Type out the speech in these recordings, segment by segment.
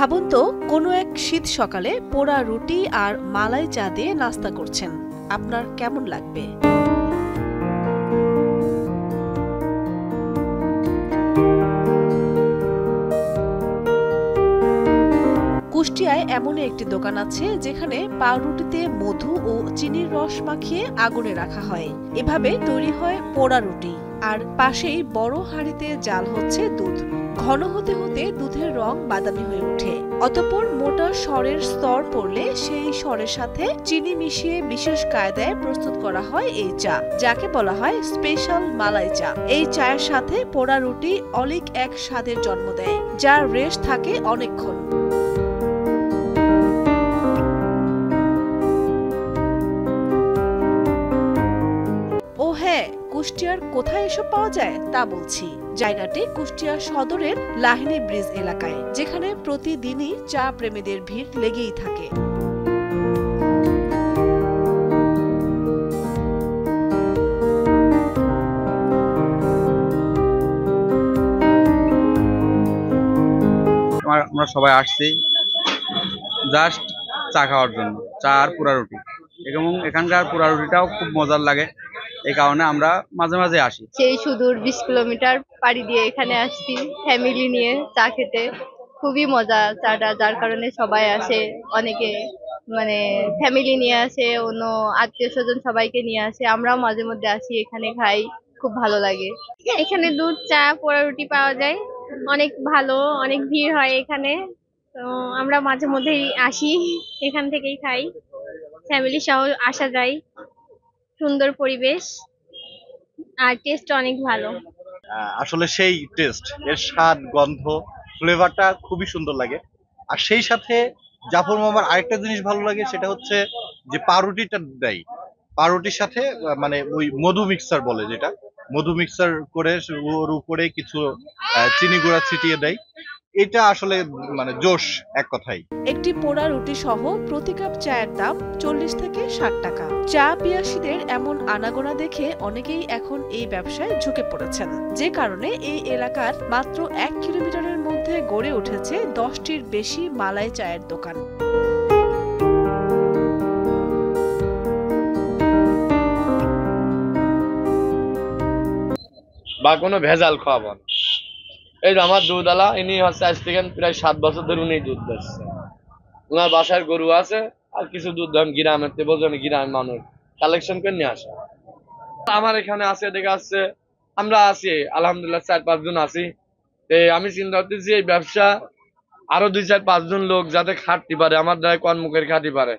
ভাবুন তো, কোনো এক শীত সকালে পোড়া রুটি আর মালাই চা দিয়ে নাস্তা করছেন, আপনার কেমন লাগবে? কুষ্টিয়ায় এমন একটি দোকান আছে যেখানে পাউরুটিতে মধু ও চিনির রস মাখিয়ে আগুনে রাখা হয়। এভাবে তৈরি হয় পোড়া রুটি, আর পাশেই বড় হাঁড়িতে জাল হচ্ছে দুধ। ঘন হতে হতে দুধের রং বাদামি হয়ে ওঠে। অতঃপর মোটা সরের স্তর পড়লে সেই সরের সাথে চিনি মিশিয়ে বিশেষ কায়দায় প্রস্তুত করা হয় এই চা, যাকে বলা হয় স্পেশাল মালাই চা। এই চায়ের সাথে পোড়া রুটি অলিক এক স্বাদের জন্ম দেয়, যার রেশ থাকে অনেকক্ষণ। ও হ্যাঁ, কুষ্টিয়ার কোথায় এসব পাওয়া যায় তা বলছি। জায়গাটি কুষ্টিয়া সদরের লাহিনী ব্রিজ এলাকায়, যেখানে প্রতিদিনই চা প্রেমীদের ভিড় লেগেই থাকে। আমরা সবাই আসছি জাস্ট চা খাওয়ার জন্য, চা আর পোড়া রুটি, এবং এখানকার পোড়া রুটিটাও খুব মজার লাগে। এই কারণে আমরা মাঝে মাঝে আসি। সেই সুদূর 20 কিলোমিটার পাড়ি দিয়ে এখানে আসছি ফ্যামিলি নিয়ে চা খেতে। খুবই মজা চাটা, যার কারণে সবাই আসে। অনেকে মানে ফ্যামিলি নিয়ে আসে, অন্য আত্মীয় স্বজন সবাইকে নিয়ে আসে। আমরাও মাঝে মধ্যে আসি, এখানে খাই, খুব ভালো লাগে। এখানে দুধ চা পোড়া রুটি পাওয়া যায়, অনেক ভালো, অনেক ভিড় হয় এখানে। তো আমরা মাঝে মধ্যেই আসি, এখান থেকেই খাই, ফ্যামিলি সহ আসা যায়। সুন্দর পরিবেশ আর টেস্ট অনেক ভালো। আসলে সেই টেস্ট, এর স্বাদ, গন্ধ, ফ্লেভারটা খুবই সুন্দর লাগে। আর সেই সাথে জাফর মামার আরেকটা জিনিস ভালো লাগে, সেটা হচ্ছে যে পাউরুটিটা দেয়, পাউরুটির সাথে মানে ওই মধু মিক্সার বলে, যেটা মধু মিক্সার করে ওর উপরে কিছু চিনি গুঁড়া ছিটিয়ে দেয়। এটা আসলে মানে জোশ এক কথাই। একটি পোড়া রুটি সহ প্রতি কাপ চায়ের দাম 40 থেকে 60 টাকা। চা পিয়াসীদের এমন আনাগোনা দেখে অনেকেই এখন এই ব্যবসায় ঝুঁকে পড়েছেন, যে কারণে এই এলাকার মাত্র 1 কিলোমিটারের মধ্যে গড়ে উঠেছে 10টির বেশি মালাই চায়ের দোকান। বা কোনো ভেজাল খাওয়াবো না। এই যে আমার দুধওয়ালা, ইনি হচ্ছে আজ থেকে প্রায় 7 বছর ধরে উনি দুধ দিচ্ছে। ওনার বাসায় গরু আছে, আর কিছু দুধ ধরেন গ্রামের থেকে বোঝেন, গ্রামের মানুষ কালেকশন করে নিয়ে আসে। আমার এখানে আছে, দেখে আসছে, আমরা আছি আলহামদুলিল্লাহ 4-5 জন আছি। আমি চিন্তা করতেছি এই ব্যবসা আরো 2-4-5 জন লোক যাতে খাটতে পারে, আমার দ্বারা কর্মকের খাটতে পারে।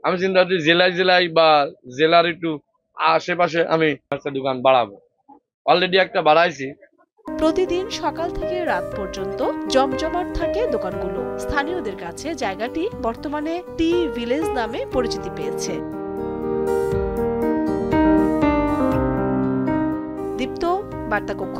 আমি চিন্তা করছি জেলায় জেলায় বা জেলার একটু আশেপাশে আমি একটা দোকান বাড়াবো। অলরেডি একটা বাড়াইছি। প্রতিদিন সকাল থেকে রাত পর্যন্ত জমজমাট থাকে দোকানগুলো। স্থানীয়দের কাছে জায়গাটি বর্তমানে টি ভিলেজ নামে পরিচিতি পেয়েছে। দীপ্ত বার্তা কক্ষ।